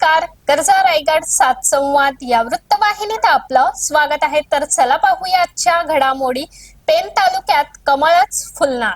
नमस्कार. कर्जा रायगड सात संवाद या वृत्तवाहिनीत आपलं स्वागत आहे. तर चला पाहूया आजच्या घडामोडी. पेण तालुक्यात कमळच फुलणार.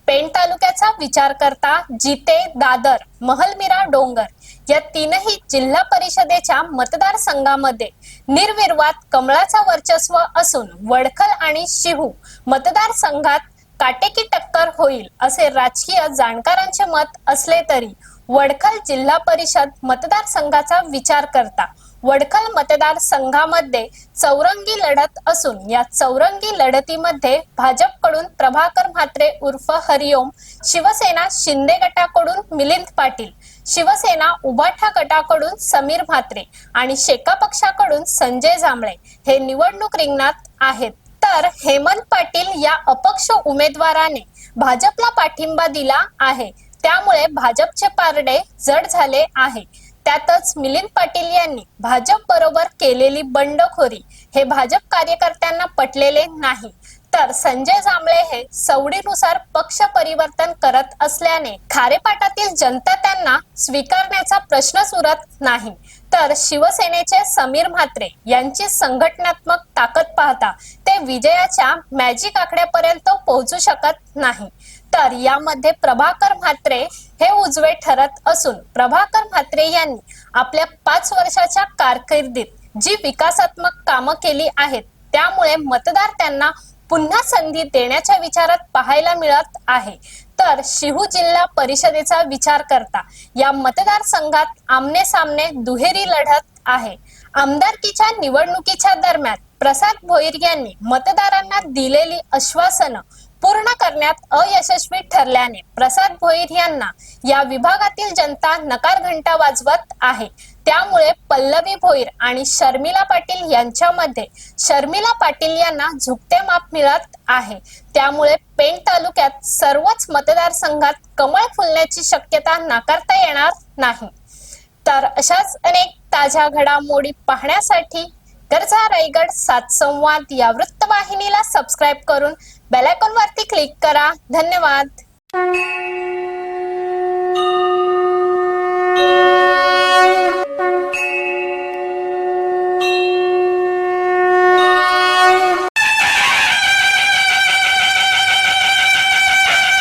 पेण तालुक्याचा विचार करता जिते, दादर, महलमिरा, डोंगर या तीनही जिल्हा परिषदेच्या मतदारसंघामध्ये निर्विवाद कमळाचा वर्चस्व असून वडखल आणि शिहू मतदारसंघात काटेकी टक्कर होईल असे राजकीय जाणकारांचे मत असले तरी वडखल जिल्हा परिषद मतदारसंघाचा विचार करता वडखल मतदारसंघामध्ये चौरंगी लढत असून या चौरंगी लढतीमध्ये भाजपकडून प्रभाकर म्हात्रे उर्फ हरिओम, शिवसेना शिंदे गटाकडून मिलिंद पाटील, शिवसेना उबाठा गटाकडून समीर म्हात्रे आणि शेका पक्षाकडून संजय जांभळे हे निवडणूक रिंगणात आहेत. तर हेमंत पाटील या अपक्ष उमेदवाराने भाजपला पाठिंबा दिला आहे. त्यामुळे भाजपचे पारडे जड झाले आहे. त्यातच मिलिंद पाटील यांनी भाजप बरोबर केलेली बंडखोरी हे भाजप कार्यकर्त्यांना पटलेले नाही. तर संजय जांभळे हे सवडीनुसार पक्ष परिवर्तन करत असल्याने खारेपाटातील जनता त्यांना स्वीकारण्याचा प्रश्नच उरत नाही. तर शिवसेनेचे समीर म्हात्रे यांची संघटनात्मक ताकद पाहता ते विजयाच्या मॅजिक आकड्यापर्यंत पोहोचू शकत नाही. तर यामध्ये प्रभाकर म्हात्रे हे उजवे ठरत असून प्रभाकर म्हात्रे यांनी आपल्या 5 वर्षाच्या कारकिर्दीत जी विकासात्मक कामं केली आहेत त्यामुळे मतदार त्यांना पुन्हा संधी देण्याच्या विचारात पाहायला मिळत आहे. तर शिहू जिल्हा परिषदेचा विचार करता या मतदारसंघात आमने सामने दुहेरी लढत आहे. आमदारकीच्या निवडणुकीच्या दरम्यान प्रसाद भोईर यांनी मतदारांना दिलेली आश्वासनं पूर्ण करण्यात अयशस्वी ठरल्याने प्रसाद भोईर यांना या विभागातील जनता नकार घंटा वाजवत आहे. त्यामुळे पल्लवी भोईर आणि शर्मिला पाटील यांच्यामध्ये शर्मिला पाटील यांना झुकते माप मिळत आहे. त्यामुळे पेण तालुक्यात सर्वच मतदारसंघात कमळ फुलण्याची शक्यता नाकारता येणार नाही. तर अशाच अनेक ताज्या घडामोडी पाहण्यासाठी कर्जा रायगड सात संवाद या वृत्तवाहिनीला सबस्क्राईब करून बेल आयकॉन वरती क्लिक करा. धन्यवाद.